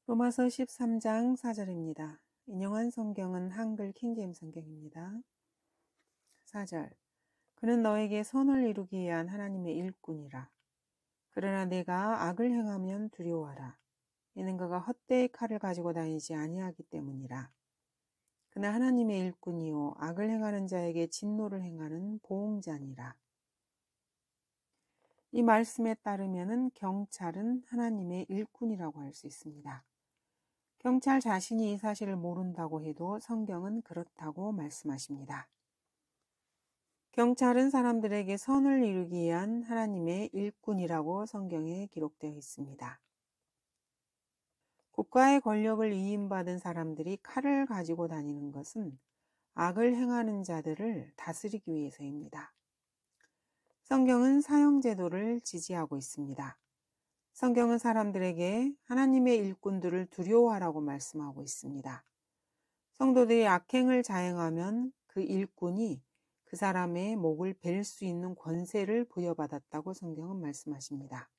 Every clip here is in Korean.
로마서 13장 4절입니다. 인용한 성경은 한글 킹제임스 성경입니다. 4절. 그는 너에게 선을 이루기 위한 하나님의 일꾼이라. 그러나 내가 악을 행하면 두려워하라. 이는 그가 헛되이 칼을 가지고 다니지 아니하기 때문이라. 그는 하나님의 일꾼이요 악을 행하는 자에게 진노를 행하는 보응자니라. 이 말씀에 따르면 경찰은 하나님의 일꾼이라고 할 수 있습니다. 경찰 자신이 이 사실을 모른다고 해도 성경은 그렇다고 말씀하십니다. 경찰은 사람들에게 선을 이루기 위한 하나님의 일꾼이라고 성경에 기록되어 있습니다. 국가의 권력을 위임받은 사람들이 칼을 가지고 다니는 것은 악을 행하는 자들을 다스리기 위해서입니다. 성경은 사형제도를 지지하고 있습니다. 성경은 사람들에게 하나님의 일꾼들을 두려워하라고 말씀하고 있습니다. 성도들이 악행을 자행하면 그 일꾼이 그 사람의 목을 벨 수 있는 권세를 부여받았다고 성경은 말씀하십니다.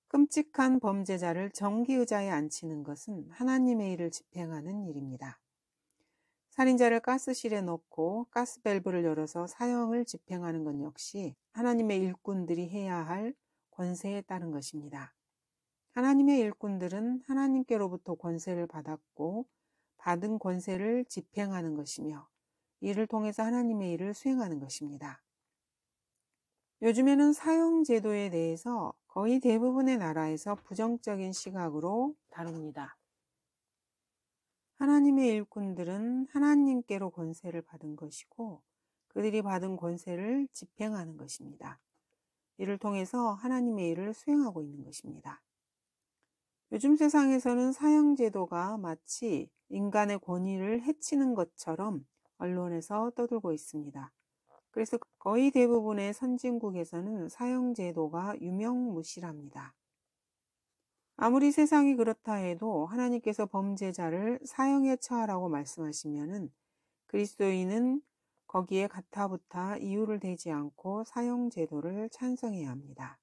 끔찍한 범죄자를 정기의자에 앉히는 것은 하나님의 일을 집행하는 일입니다. 살인자를 가스실에 넣고 가스밸브를 열어서 사형을 집행하는 것 역시 하나님의 일꾼들이 해야 할 권세에 따른 것입니다. 하나님의 일꾼들은 하나님께로부터 권세를 받았고 받은 권세를 집행하는 것이며 이를 통해서 하나님의 일을 수행하는 것입니다. 요즘에는 사형제도에 대해서 거의 대부분의 나라에서 부정적인 시각으로 다룹니다. 하나님의 일꾼들은 하나님께로 권세를 받은 것이고 그들이 받은 권세를 집행하는 것입니다. 이를 통해서 하나님의 일을 수행하고 있는 것입니다. 요즘 세상에서는 사형제도가 마치 인간의 권위를 해치는 것처럼 언론에서 떠들고 있습니다. 그래서 거의 대부분의 선진국에서는 사형제도가 유명무실합니다. 아무리 세상이 그렇다 해도 하나님께서 범죄자를 사형에 처하라고 말씀하시면은 그리스도인은 거기에 가타부타 이유를 대지 않고 사형제도를 찬성해야 합니다.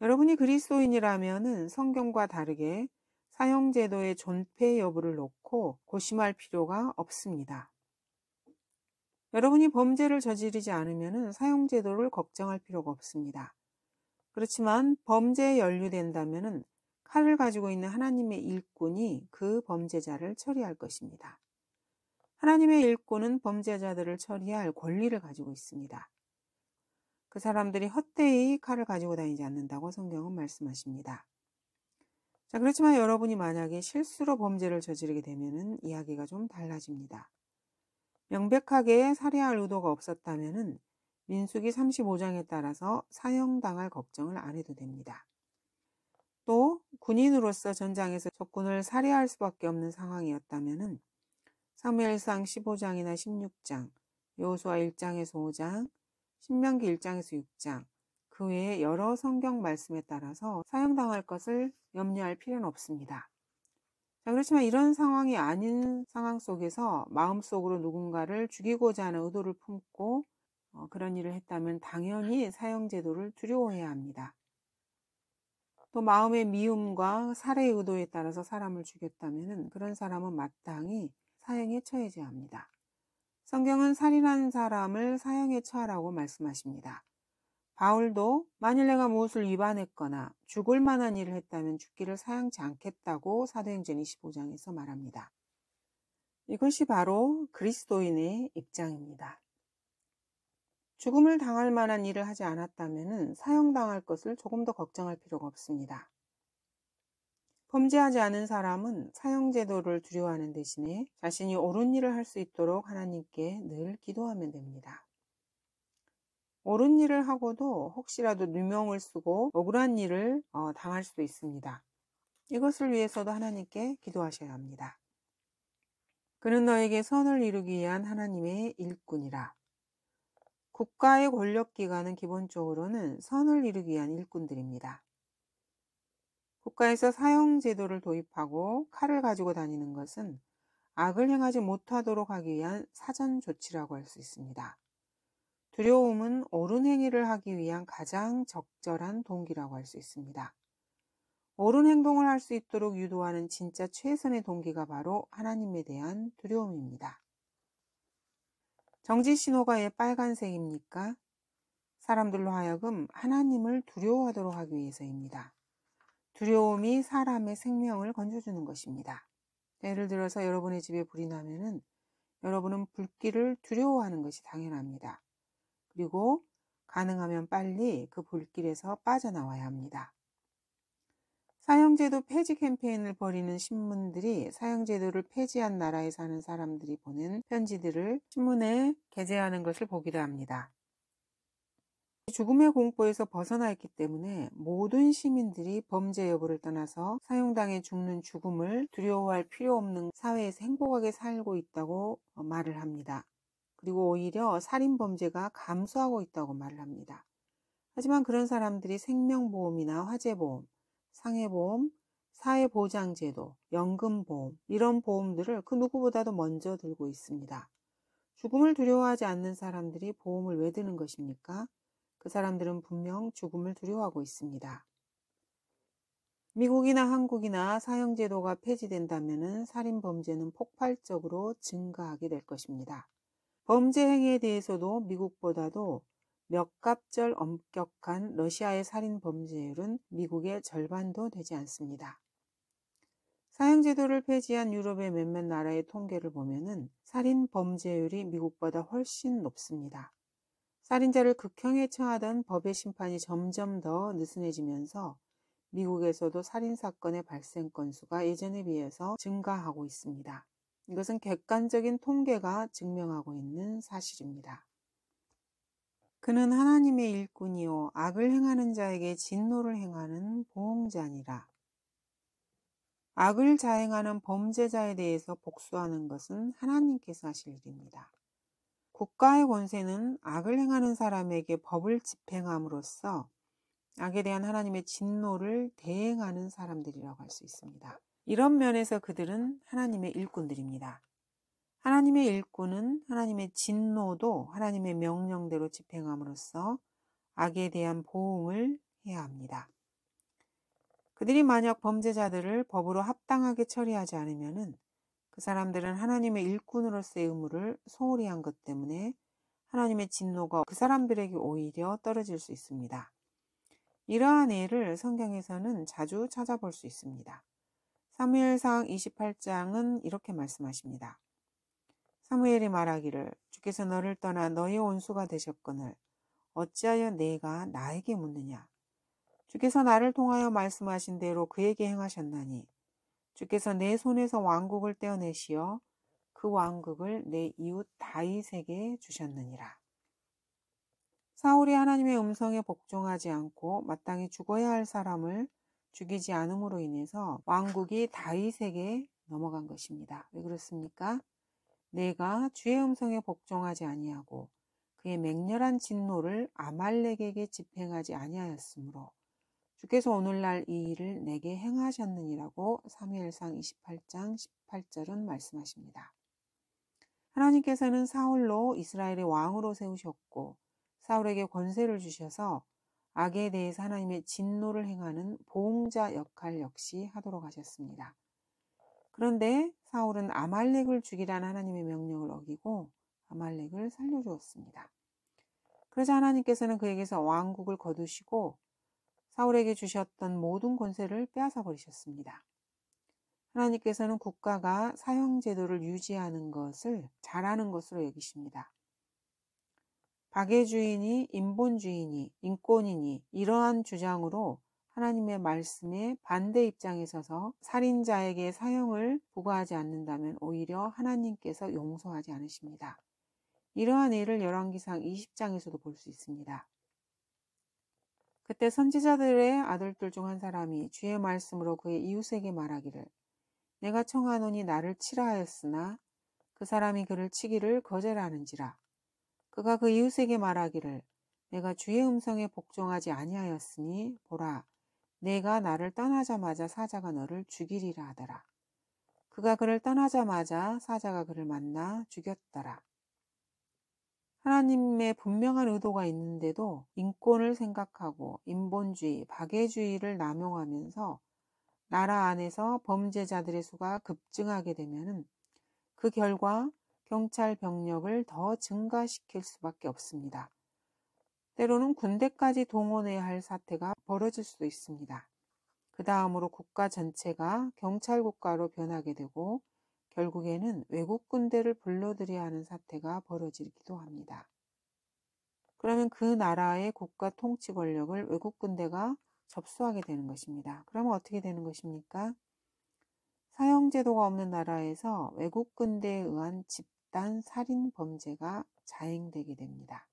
여러분이 그리스도인이라면은 성경과 다르게 사형제도의 존폐 여부를 놓고 고심할 필요가 없습니다. 여러분이 범죄를 저지르지 않으면은 사형제도를 걱정할 필요가 없습니다. 그렇지만 범죄에 연루된다면은 칼을 가지고 있는 하나님의 일꾼이 그 범죄자를 처리할 것입니다. 하나님의 일꾼은 범죄자들을 처리할 권리를 가지고 있습니다. 그 사람들이 헛되이 칼을 가지고 다니지 않는다고 성경은 말씀하십니다. 자, 그렇지만 여러분이 만약에 실수로 범죄를 저지르게 되면은 이야기가 좀 달라집니다. 명백하게 살해할 의도가 없었다면은 민수기 35장에 따라서 사형당할 걱정을 안 해도 됩니다. 또 군인으로서 전장에서 적군을 살해할 수밖에 없는 상황이었다면은 사무엘상 15장이나 16장, 여호수아 1장에서 5장, 신명기 1장에서 6장, 그 외에 여러 성경 말씀에 따라서 사형당할 것을 염려할 필요는 없습니다. 자, 그렇지만 이런 상황이 아닌 상황 속에서 마음속으로 누군가를 죽이고자 하는 의도를 품고 그런 일을 했다면 당연히 사형제도를 두려워해야 합니다. 또 마음의 미움과 살해 의도에 따라서 사람을 죽였다면 그런 사람은 마땅히 사형에 처해져야 합니다. 성경은 살인한 사람을 사형에 처하라고 말씀하십니다. 바울도 만일 내가 무엇을 위반했거나 죽을 만한 일을 했다면 죽기를 사양치 않겠다고 사도행전 25장에서 말합니다. 이것이 바로 그리스도인의 입장입니다. 죽음을 당할 만한 일을 하지 않았다면 사형당할 것을 조금 더 걱정할 필요가 없습니다. 범죄하지 않은 사람은 사형제도를 두려워하는 대신에 자신이 옳은 일을 할 수 있도록 하나님께 늘 기도하면 됩니다. 옳은 일을 하고도 혹시라도 누명을 쓰고 억울한 일을 당할 수도 있습니다. 이것을 위해서도 하나님께 기도하셔야 합니다. 그는 너에게 선을 이루기 위한 하나님의 일꾼이라. 국가의 권력기관은 기본적으로는 선을 이루기 위한 일꾼들입니다. 국가에서 사형제도를 도입하고 칼을 가지고 다니는 것은 악을 행하지 못하도록 하기 위한 사전 조치라고 할 수 있습니다. 두려움은 옳은 행위를 하기 위한 가장 적절한 동기라고 할 수 있습니다. 옳은 행동을 할 수 있도록 유도하는 진짜 최선의 동기가 바로 하나님에 대한 두려움입니다. 정지 신호가 왜 빨간색입니까? 사람들로 하여금 하나님을 두려워하도록 하기 위해서입니다. 두려움이 사람의 생명을 건져주는 것입니다. 예를 들어서 여러분의 집에 불이 나면은 여러분은 불길을 두려워하는 것이 당연합니다. 그리고 가능하면 빨리 그 불길에서 빠져나와야 합니다. 사형제도 폐지 캠페인을 벌이는 신문들이 사형제도를 폐지한 나라에 사는 사람들이 보낸 편지들을 신문에 게재하는 것을 보기도 합니다. 죽음의 공포에서 벗어나 있기 때문에 모든 시민들이 범죄 여부를 떠나서 사형당해 죽는 죽음을 두려워할 필요 없는 사회에서 행복하게 살고 있다고 말을 합니다. 그리고 오히려 살인범죄가 감소하고 있다고 말을 합니다. 하지만 그런 사람들이 생명보험이나 화재보험, 상해보험, 사회보장제도, 연금보험 이런 보험들을 그 누구보다도 먼저 들고 있습니다. 죽음을 두려워하지 않는 사람들이 보험을 왜 드는 것입니까? 그 사람들은 분명 죽음을 두려워하고 있습니다. 미국이나 한국이나 사형제도가 폐지된다면 살인범죄는 폭발적으로 증가하게 될 것입니다. 범죄 행위에 대해서도 미국보다도 몇 갑절 엄격한 러시아의 살인 범죄율은 미국의 절반도 되지 않습니다. 사형제도를 폐지한 유럽의 몇몇 나라의 통계를 보면은 살인 범죄율이 미국보다 훨씬 높습니다. 살인자를 극형에 처하던 법의 심판이 점점 더 느슨해지면서 미국에서도 살인사건의 발생 건수가 예전에 비해서 증가하고 있습니다. 이것은 객관적인 통계가 증명하고 있는 사실입니다. 그는 하나님의 일꾼이요 악을 행하는 자에게 진노를 행하는 보응자니라. 악을 자행하는 범죄자에 대해서 복수하는 것은 하나님께서 하실 일입니다. 국가의 권세는 악을 행하는 사람에게 법을 집행함으로써 악에 대한 하나님의 진노를 대행하는 사람들이라고 할 수 있습니다. 이런 면에서 그들은 하나님의 일꾼들입니다. 하나님의 일꾼은 하나님의 진노도 하나님의 명령대로 집행함으로써 악에 대한 보응을 해야 합니다. 그들이 만약 범죄자들을 법으로 합당하게 처리하지 않으면 그 사람들은 하나님의 일꾼으로서의 의무를 소홀히 한 것 때문에 하나님의 진노가 그 사람들에게 오히려 떨어질 수 있습니다. 이러한 예를 성경에서는 자주 찾아볼 수 있습니다. 사무엘상 28장은 이렇게 말씀하십니다. 사무엘이 말하기를 주께서 너를 떠나 너의 원수가 되셨거늘 어찌하여 내가 나에게 묻느냐. 주께서 나를 통하여 말씀하신 대로 그에게 행하셨나니 주께서 내 손에서 왕국을 떼어내시어 그 왕국을 내 이웃 다윗에게 주셨느니라. 사울이 하나님의 음성에 복종하지 않고 마땅히 죽어야 할 사람을 죽이지 않음으로 인해서 왕국이 다윗에게 넘어간 것입니다. 왜 그렇습니까? 내가 주의 음성에 복종하지 아니하고 그의 맹렬한 진노를 아말렉에게 집행하지 아니하였으므로 주께서 오늘날 이 일을 내게 행하셨느니라고 사무엘상 28장 18절은 말씀하십니다. 하나님께서는 사울로 이스라엘의 왕으로 세우셨고 사울에게 권세를 주셔서 악에 대해서 하나님의 진노를 행하는 보응자 역할 역시 하도록 하셨습니다. 그런데 사울은 아말렉을 죽이라는 하나님의 명령을 어기고 아말렉을 살려주었습니다. 그러자 하나님께서는 그에게서 왕국을 거두시고 사울에게 주셨던 모든 권세를 빼앗아 버리셨습니다. 하나님께서는 국가가 사형제도를 유지하는 것을 잘하는 것으로 여기십니다. 박애주의니 인본주의니 인권이니 이러한 주장으로 하나님의 말씀에 반대 입장에 서서 살인자에게 사형을 부과하지 않는다면 오히려 하나님께서 용서하지 않으십니다. 이러한 예를 열왕기상 20장에서도 볼 수 있습니다. 그때 선지자들의 아들들 중 한 사람이 주의 말씀으로 그의 이웃에게 말하기를 내가 청하노니 나를 치라 하였으나 그 사람이 그를 치기를 거절하는지라. 그가 그 이웃에게 말하기를 내가 주의 음성에 복종하지 아니하였으니 보라 내가 나를 떠나자마자 사자가 너를 죽이리라 하더라. 그가 그를 떠나자마자 사자가 그를 만나 죽였더라. 하나님의 분명한 의도가 있는데도 인권을 생각하고 인본주의, 박애주의를 남용하면서 나라 안에서 범죄자들의 수가 급증하게 되면은 그 결과 경찰 병력을 더 증가시킬 수밖에 없습니다. 때로는 군대까지 동원해야 할 사태가 벌어질 수도 있습니다. 그 다음으로 국가 전체가 경찰 국가로 변하게 되고 결국에는 외국 군대를 불러들여야 하는 사태가 벌어지기도 합니다. 그러면 그 나라의 국가 통치 권력을 외국 군대가 접수하게 되는 것입니다. 그러면 어떻게 되는 것입니까? 사형제도가 없는 나라에서 외국 군대에 의한 집단 살인 범죄가 자행되게 됩니다.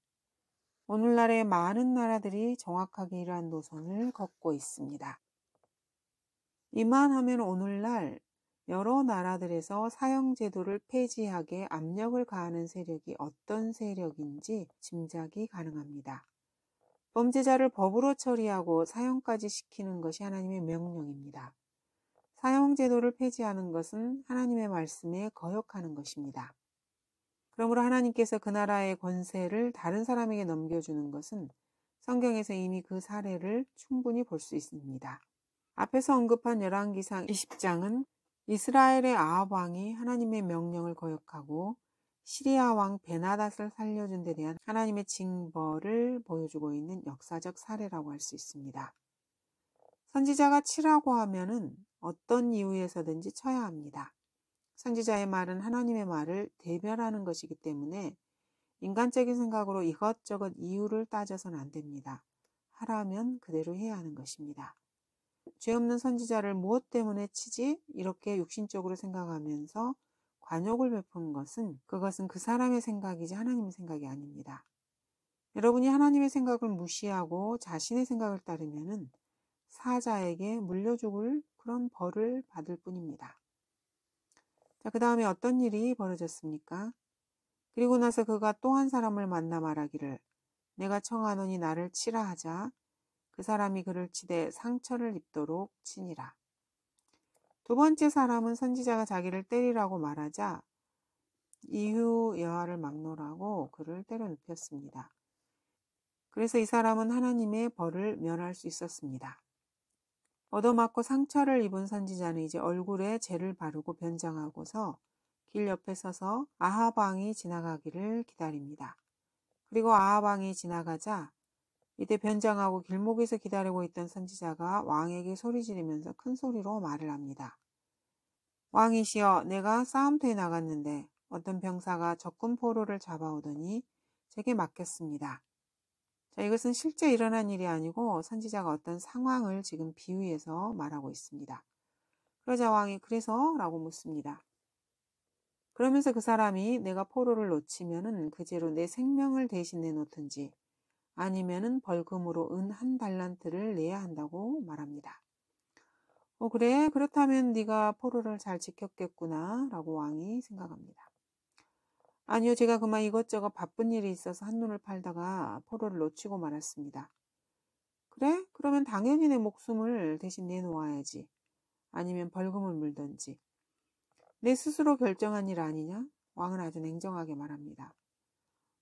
오늘날의 많은 나라들이 정확하게 이러한 노선을 걷고 있습니다. 이만하면 오늘날 여러 나라들에서 사형제도를 폐지하게 압력을 가하는 세력이 어떤 세력인지 짐작이 가능합니다. 범죄자를 법으로 처리하고 사형까지 시키는 것이 하나님의 명령입니다. 사형제도를 폐지하는 것은 하나님의 말씀에 거역하는 것입니다. 그러므로 하나님께서 그 나라의 권세를 다른 사람에게 넘겨주는 것은 성경에서 이미 그 사례를 충분히 볼 수 있습니다. 앞에서 언급한 열왕기상 20장은 이스라엘의 아합 왕이 하나님의 명령을 거역하고 시리아 왕 베나닷을 살려준 데 대한 하나님의 징벌을 보여주고 있는 역사적 사례라고 할 수 있습니다. 선지자가 치라고 하면은 어떤 이유에서든지 쳐야 합니다. 선지자의 말은 하나님의 말을 대변하는 것이기 때문에 인간적인 생각으로 이것저것 이유를 따져서는 안 됩니다. 하라면 그대로 해야 하는 것입니다. 죄 없는 선지자를 무엇 때문에 치지? 이렇게 육신적으로 생각하면서 관용을 베푸는 것은 그것은 그 사람의 생각이지 하나님의 생각이 아닙니다. 여러분이 하나님의 생각을 무시하고 자신의 생각을 따르면은 사자에게 물려 죽을 그런 벌을 받을 뿐입니다. 자, 그 다음에 어떤 일이 벌어졌습니까? 그리고 나서 그가 또 한 사람을 만나 말하기를 내가 청하노니 나를 치라 하자 그 사람이 그를 치되 상처를 입도록 치니라. 두 번째 사람은 선지자가 자기를 때리라고 말하자 이후 여호와를 막론하고 그를 때려 눕혔습니다. 그래서 이 사람은 하나님의 벌을 면할 수 있었습니다. 얻어맞고 상처를 입은 선지자는 이제 얼굴에 재를 바르고 변장하고서 길 옆에 서서 아합 왕이 지나가기를 기다립니다. 그리고 아합 왕이 지나가자 이때 변장하고 길목에서 기다리고 있던 선지자가 왕에게 소리 지르면서 큰 소리로 말을 합니다. 왕이시여, 내가 싸움터에 나갔는데 어떤 병사가 적군 포로를 잡아오더니 제게 맡겼습니다. 자, 이것은 실제 일어난 일이 아니고 선지자가 어떤 상황을 지금 비유해서 말하고 있습니다. 그러자 왕이 그래서? 라고 묻습니다. 그러면서 그 사람이 내가 포로를 놓치면은 그 죄로 내 생명을 대신 내놓든지 아니면은 벌금으로 은 1달란트를 내야 한다고 말합니다. 그래? 그렇다면 네가 포로를 잘 지켰겠구나 라고 왕이 생각합니다. 아니요, 제가 그만 이것저것 바쁜 일이 있어서 한눈을 팔다가 포로를 놓치고 말았습니다. 그래? 그러면 당연히 내 목숨을 대신 내놓아야지. 아니면 벌금을 물든지. 내 스스로 결정한 일 아니냐? 왕은 아주 냉정하게 말합니다.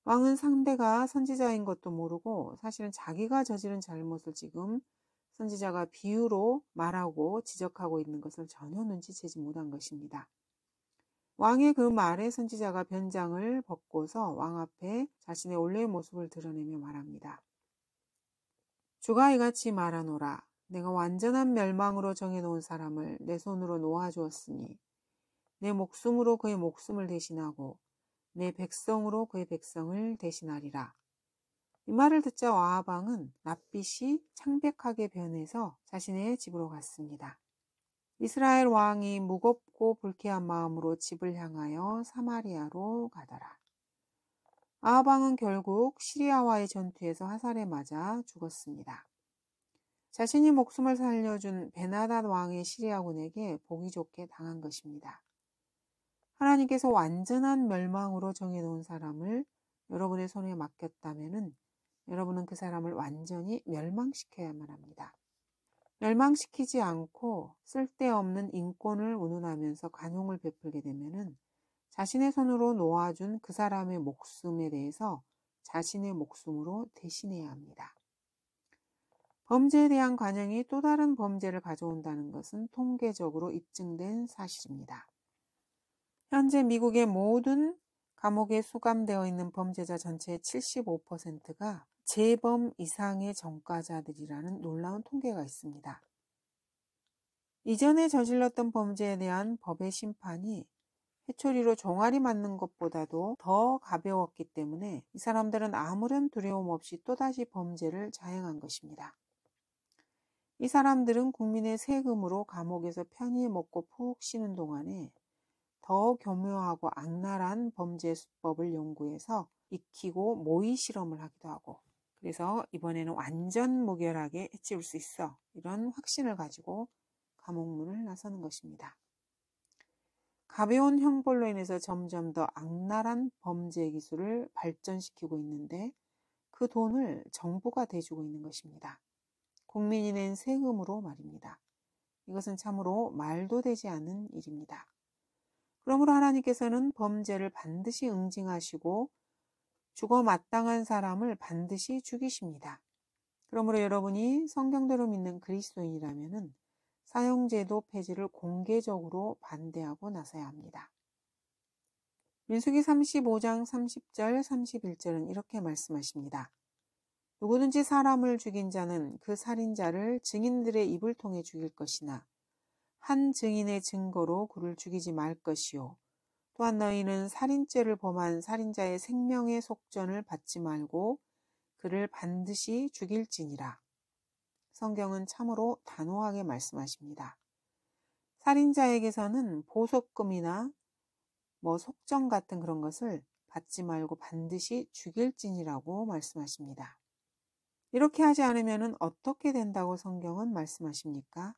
왕은 상대가 선지자인 것도 모르고 사실은 자기가 저지른 잘못을 지금 선지자가 비유로 말하고 지적하고 있는 것을 전혀 눈치채지 못한 것입니다. 왕의 그 말에 선지자가 변장을 벗고서 왕 앞에 자신의 원래의 모습을 드러내며 말합니다. 주가 이같이 말하노라. 내가 완전한 멸망으로 정해놓은 사람을 내 손으로 놓아주었으니 내 목숨으로 그의 목숨을 대신하고 내 백성으로 그의 백성을 대신하리라. 이 말을 듣자 아합 왕은 낯빛이 창백하게 변해서 자신의 집으로 갔습니다. 이스라엘 왕이 무겁고 불쾌한 마음으로 집을 향하여 사마리아로 가더라. 아합 왕은 결국 시리아와의 전투에서 화살에 맞아 죽었습니다. 자신이 목숨을 살려준 베나닷 왕의 시리아군에게 보기 좋게 당한 것입니다. 하나님께서 완전한 멸망으로 정해놓은 사람을 여러분의 손에 맡겼다면 여러분은 그 사람을 완전히 멸망시켜야만 합니다. 멸망시키지 않고 쓸데없는 인권을 운운하면서 관용을 베풀게 되면 자신의 손으로 놓아준 그 사람의 목숨에 대해서 자신의 목숨으로 대신해야 합니다. 범죄에 대한 관용이 또 다른 범죄를 가져온다는 것은 통계적으로 입증된 사실입니다. 현재 미국의 모든 감옥에 수감되어 있는 범죄자 전체의 75%가 재범 이상의 전과자들이라는 놀라운 통계가 있습니다. 이전에 저질렀던 범죄에 대한 법의 심판이 회초리로 종아리 맞는 것보다도 더 가벼웠기 때문에 이 사람들은 아무런 두려움 없이 또다시 범죄를 자행한 것입니다. 이 사람들은 국민의 세금으로 감옥에서 편히 먹고 푹 쉬는 동안에 더 교묘하고 악랄한 범죄 수법을 연구해서 익히고 모의 실험을 하기도 하고, 그래서 이번에는 완전 무결하게 해치울 수 있어, 이런 확신을 가지고 감옥문을 나서는 것입니다. 가벼운 형벌로 인해서 점점 더 악랄한 범죄 기술을 발전시키고 있는데 그 돈을 정부가 대주고 있는 것입니다. 국민이 낸 세금으로 말입니다. 이것은 참으로 말도 되지 않는 일입니다. 그러므로 하나님께서는 범죄를 반드시 응징하시고 죽어 마땅한 사람을 반드시 죽이십니다. 그러므로 여러분이 성경대로 믿는 그리스도인이라면 사형제도 폐지를 공개적으로 반대하고 나서야 합니다. 민수기 35장 30절 31절은 이렇게 말씀하십니다. 누구든지 사람을 죽인 자는 그 살인자를 증인들의 입을 통해 죽일 것이나 한 증인의 증거로 그를 죽이지 말 것이요. 또한 너희는 살인죄를 범한 살인자의 생명의 속전을 받지 말고 그를 반드시 죽일지니라. 성경은 참으로 단호하게 말씀하십니다. 살인자에게서는 보석금이나 속전 같은 그런 것을 받지 말고 반드시 죽일지니라고 말씀하십니다. 이렇게 하지 않으면 어떻게 된다고 성경은 말씀하십니까?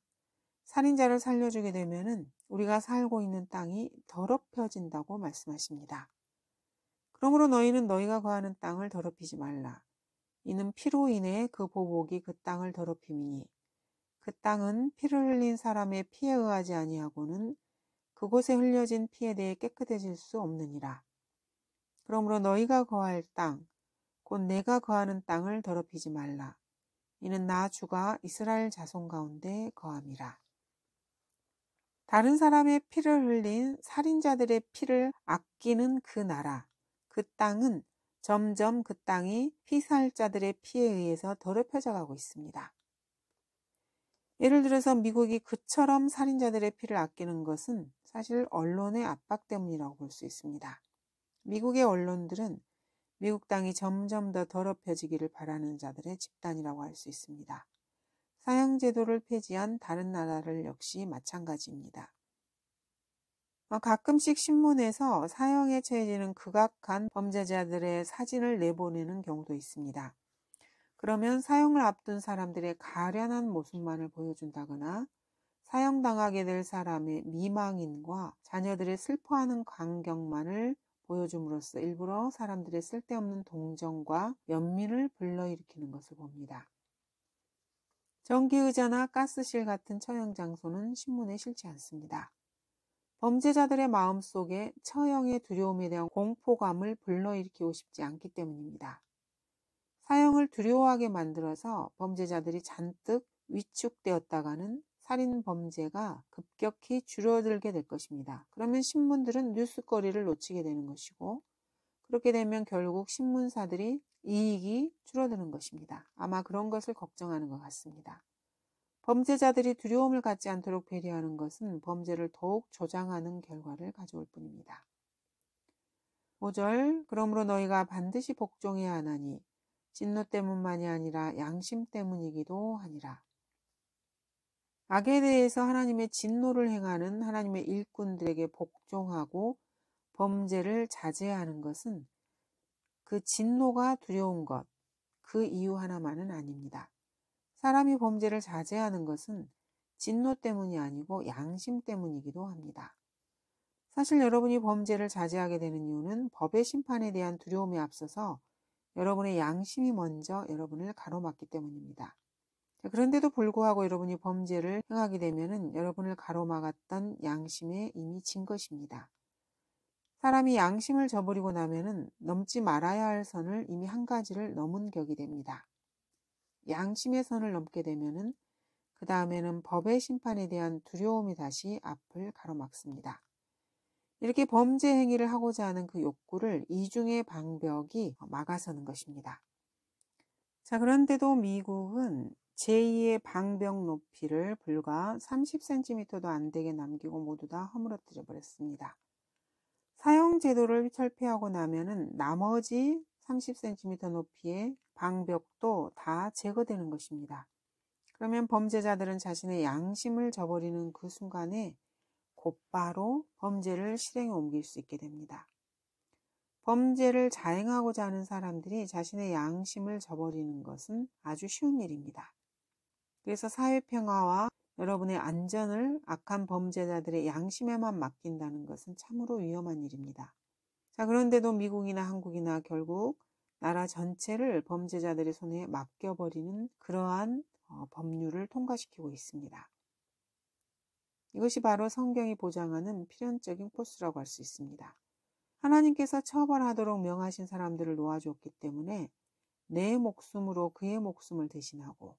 살인자를 살려주게 되면 우리가 살고 있는 땅이 더럽혀진다고 말씀하십니다. 그러므로 너희는 너희가 거하는 땅을 더럽히지 말라. 이는 피로 인해 그 보복이 그 땅을 더럽힘이니 그 땅은 피를 흘린 사람의 피에 의하지 아니하고는 그곳에 흘려진 피에 대해 깨끗해질 수 없느니라. 그러므로 너희가 거할 땅, 곧 내가 거하는 땅을 더럽히지 말라. 이는 나 주가 이스라엘 자손 가운데 거함이라. 다른 사람의 피를 흘린 살인자들의 피를 아끼는 그 나라, 그 땅은 점점 그 땅이 피살자들의 피에 의해서 더럽혀져 가고 있습니다. 예를 들어서 미국이 그처럼 살인자들의 피를 아끼는 것은 사실 언론의 압박 때문이라고 볼 수 있습니다. 미국의 언론들은 미국 땅이 점점 더 더럽혀지기를 바라는 자들의 집단이라고 할 수 있습니다. 사형제도를 폐지한 다른 나라를 역시 마찬가지입니다. 가끔씩 신문에서 사형에 처해지는 극악한 범죄자들의 사진을 내보내는 경우도 있습니다. 그러면 사형을 앞둔 사람들의 가련한 모습만을 보여준다거나 사형당하게 될 사람의 미망인과 자녀들의 슬퍼하는 광경만을 보여줌으로써 일부러 사람들의 쓸데없는 동정과 연민을 불러일으키는 것을 봅니다. 전기의자나 가스실 같은 처형 장소는 신문에 실지 않습니다. 범죄자들의 마음속에 처형의 두려움에 대한 공포감을 불러일으키고 싶지 않기 때문입니다. 사형을 두려워하게 만들어서 범죄자들이 잔뜩 위축되었다가는 살인 범죄가 급격히 줄어들게 될 것입니다. 그러면 신문들은 뉴스거리를 놓치게 되는 것이고, 그렇게 되면 결국 신문사들이 이익이 줄어드는 것입니다. 아마 그런 것을 걱정하는 것 같습니다. 범죄자들이 두려움을 갖지 않도록 배려하는 것은 범죄를 더욱 조장하는 결과를 가져올 뿐입니다. 5절, 그러므로 너희가 반드시 복종해야 하나니 진노 때문만이 아니라 양심 때문이기도 하니라. 악에 대해서 하나님의 진노를 행하는 하나님의 일꾼들에게 복종하고 범죄를 자제하는 것은 그 진노가 두려운 것, 그 이유 하나만은 아닙니다. 사람이 범죄를 자제하는 것은 진노 때문이 아니고 양심 때문이기도 합니다. 사실 여러분이 범죄를 자제하게 되는 이유는 법의 심판에 대한 두려움에 앞서서 여러분의 양심이 먼저 여러분을 가로막기 때문입니다. 그런데도 불구하고 여러분이 범죄를 행하게 되면 여러분을 가로막았던 양심에 이미 진 것입니다. 사람이 양심을 저버리고 나면 넘지 말아야 할 선을 이미 한 가지를 넘은 격이 됩니다. 양심의 선을 넘게 되면은 그 다음에는 법의 심판에 대한 두려움이 다시 앞을 가로막습니다. 이렇게 범죄 행위를 하고자 하는 그 욕구를 이중의 방벽이 막아서는 것입니다. 자, 그런데도 미국은 제2의 방벽 높이를 불과 30cm도 안 되게 남기고 모두 다 허물어뜨려 버렸습니다. 사형 제도를 철폐하고 나면은 나머지 30cm 높이의 방벽도 다 제거되는 것입니다. 그러면 범죄자들은 자신의 양심을 저버리는 그 순간에 곧바로 범죄를 실행에 옮길 수 있게 됩니다. 범죄를 자행하고자 하는 사람들이 자신의 양심을 저버리는 것은 아주 쉬운 일입니다. 그래서 사회평화와 여러분의 안전을 악한 범죄자들의 양심에만 맡긴다는 것은 참으로 위험한 일입니다. 자, 그런데도 미국이나 한국이나 결국 나라 전체를 범죄자들의 손에 맡겨버리는 그러한 법률을 통과시키고 있습니다. 이것이 바로 성경이 보장하는 필연적인 코스라고 할 수 있습니다. 하나님께서 처벌하도록 명하신 사람들을 놓아주었기 때문에 내 목숨으로 그의 목숨을 대신하고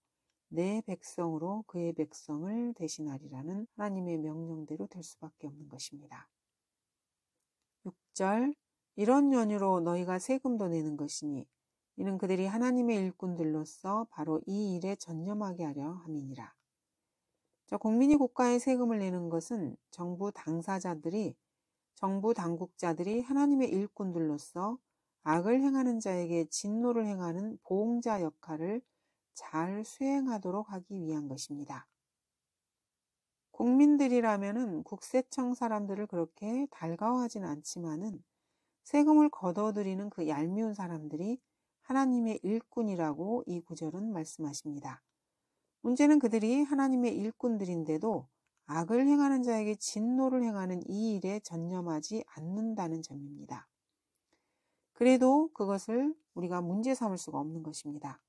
내 백성으로 그의 백성을 대신하리라는 하나님의 명령대로 될 수밖에 없는 것입니다. 6절 이런 연유로 너희가 세금도 내는 것이니 이는 그들이 하나님의 일꾼들로서 바로 이 일에 전념하게 하려 함이니라. 국민이 국가에 세금을 내는 것은 정부 당국자들이 하나님의 일꾼들로서 악을 행하는 자에게 진노를 행하는 보응자 역할을 잘 수행하도록 하기 위한 것입니다. 국민들이라면은 국세청 사람들을 그렇게 달가워하진 않지만은 세금을 걷어들이는 그 얄미운 사람들이 하나님의 일꾼이라고 이 구절은 말씀하십니다. 문제는 그들이 하나님의 일꾼들인데도 악을 행하는 자에게 진노를 행하는 이 일에 전념하지 않는다는 점입니다. 그래도 그것을 우리가 문제 삼을 수가 없는 것입니다.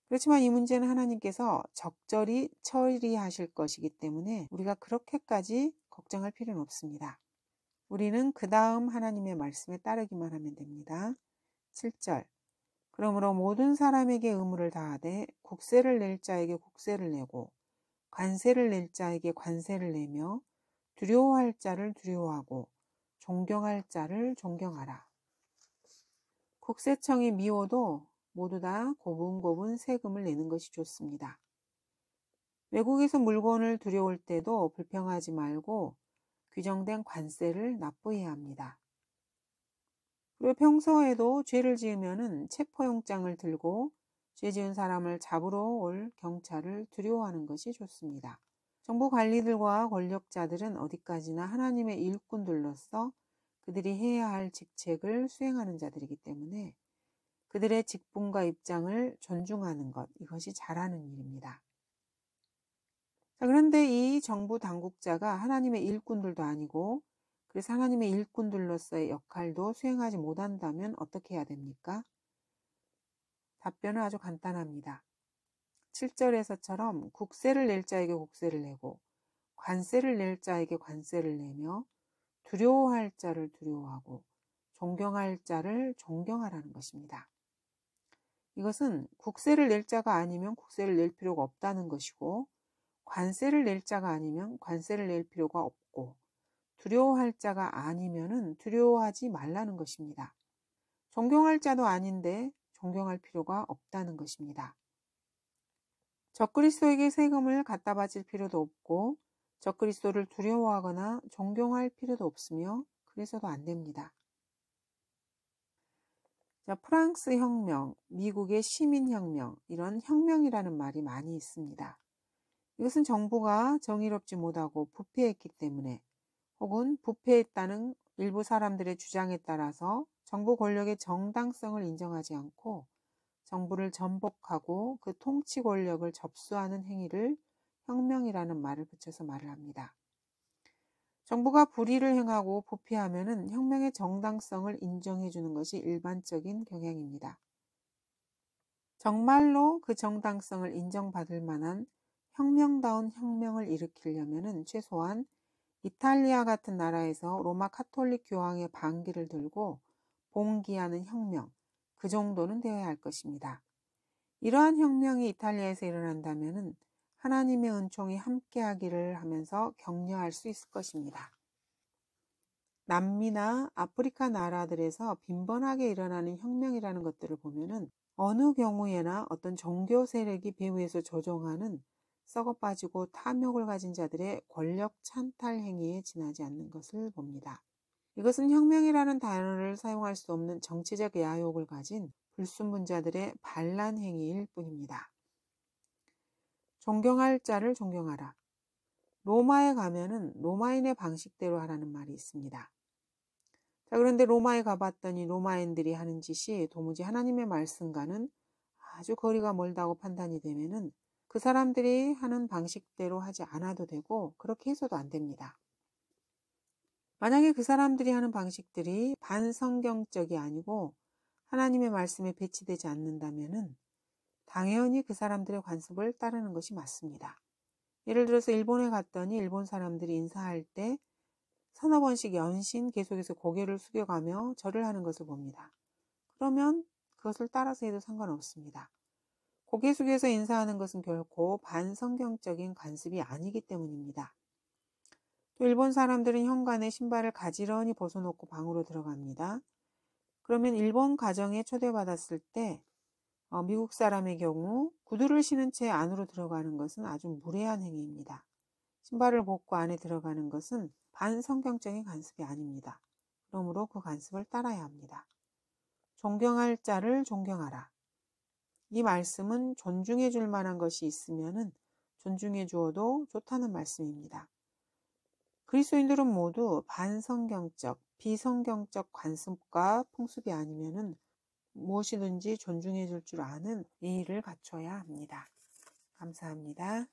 그렇지만 이 문제는 하나님께서 적절히 처리하실 것이기 때문에 우리가 그렇게까지 걱정할 필요는 없습니다. 우리는 그 다음 하나님의 말씀에 따르기만 하면 됩니다. 7절 그러므로 모든 사람에게 의무를 다하되 국세를 낼 자에게 국세를 내고 관세를 낼 자에게 관세를 내며 두려워할 자를 두려워하고 존경할 자를 존경하라. 국세청이 미워도 모두 다 고분고분 세금을 내는 것이 좋습니다. 외국에서 물건을 들여올 때도 불평하지 말고 규정된 관세를 납부해야 합니다. 그리고 평소에도 죄를 지으면은 체포영장을 들고 죄 지은 사람을 잡으러 올 경찰을 두려워하는 것이 좋습니다. 정부 관리들과 권력자들은 어디까지나 하나님의 일꾼들로서 그들이 해야 할 직책을 수행하는 자들이기 때문에 그들의 직분과 입장을 존중하는 것, 이것이 잘하는 일입니다. 자, 그런데 이 정부 당국자가 하나님의 일꾼들도 아니고 그래서 하나님의 일꾼들로서의 역할도 수행하지 못한다면 어떻게 해야 됩니까? 답변은 아주 간단합니다. 7절에서처럼 국세를 낼 자에게 국세를 내고 관세를 낼 자에게 관세를 내며 두려워할 자를 두려워하고 존경할 자를 존경하라는 것입니다. 이것은 국세를 낼 자가 아니면 국세를 낼 필요가 없다는 것이고 관세를 낼 자가 아니면 관세를 낼 필요가 없고 두려워할 자가 아니면은 두려워하지 말라는 것입니다. 존경할 자도 아닌데 존경할 필요가 없다는 것입니다. 적그리스도에게 세금을 갖다 바칠 필요도 없고 적그리스도를 두려워하거나 존경할 필요도 없으며 그래서도 안 됩니다. 자, 프랑스 혁명, 미국의 시민혁명, 이런 혁명이라는 말이 많이 있습니다. 이것은 정부가 정의롭지 못하고 부패했기 때문에 혹은 부패했다는 일부 사람들의 주장에 따라서 정부 권력의 정당성을 인정하지 않고 정부를 전복하고 그 통치 권력을 접수하는 행위를 혁명이라는 말을 붙여서 말을 합니다. 정부가 불의를 행하고 부패하면은 혁명의 정당성을 인정해 주는 것이 일반적인 경향입니다. 정말로 그 정당성을 인정받을 만한 혁명다운 혁명을 일으키려면은 최소한 이탈리아 같은 나라에서 로마 카톨릭 교황의 반기를 들고 봉기하는 혁명, 그 정도는 되어야 할 것입니다. 이러한 혁명이 이탈리아에서 일어난다면 하나님의 은총이 함께하기를 하면서 격려할 수 있을 것입니다. 남미나 아프리카 나라들에서 빈번하게 일어나는 혁명이라는 것들을 보면은 어느 경우에나 어떤 종교 세력이 배후에서 조종하는 썩어 빠지고 탐욕을 가진 자들의 권력 찬탈 행위에 지나지 않는 것을 봅니다. 이것은 혁명이라는 단어를 사용할 수 없는 정치적 야욕을 가진 불순분자들의 반란 행위일 뿐입니다. 존경할 자를 존경하라. 로마에 가면은 로마인의 방식대로 하라는 말이 있습니다. 자, 그런데 로마에 가봤더니 로마인들이 하는 짓이 도무지 하나님의 말씀과는 아주 거리가 멀다고 판단이 되면은 그 사람들이 하는 방식대로 하지 않아도 되고 그렇게 해서도 안 됩니다. 만약에 그 사람들이 하는 방식들이 반성경적이 아니고 하나님의 말씀에 배치되지 않는다면은 당연히 그 사람들의 관습을 따르는 것이 맞습니다. 예를 들어서 일본에 갔더니 일본 사람들이 인사할 때 서너 번씩 연신 계속해서 고개를 숙여가며 절을 하는 것을 봅니다. 그러면 그것을 따라서 해도 상관없습니다. 고개 숙여서 인사하는 것은 결코 반성경적인 관습이 아니기 때문입니다. 또 일본 사람들은 현관에 신발을 가지런히 벗어놓고 방으로 들어갑니다. 그러면 일본 가정에 초대받았을 때 미국 사람의 경우 구두를 신은 채 안으로 들어가는 것은 아주 무례한 행위입니다. 신발을 벗고 안에 들어가는 것은 반성경적인 관습이 아닙니다. 그러므로 그 관습을 따라야 합니다. 존경할 자를 존경하라. 이 말씀은 존중해 줄 만한 것이 있으면 존중해 주어도 좋다는 말씀입니다. 그리스도인들은 모두 반성경적, 비성경적 관습과 풍습이 아니면 무엇이든지 존중해 줄 줄 아는 예의를 갖춰야 합니다. 감사합니다.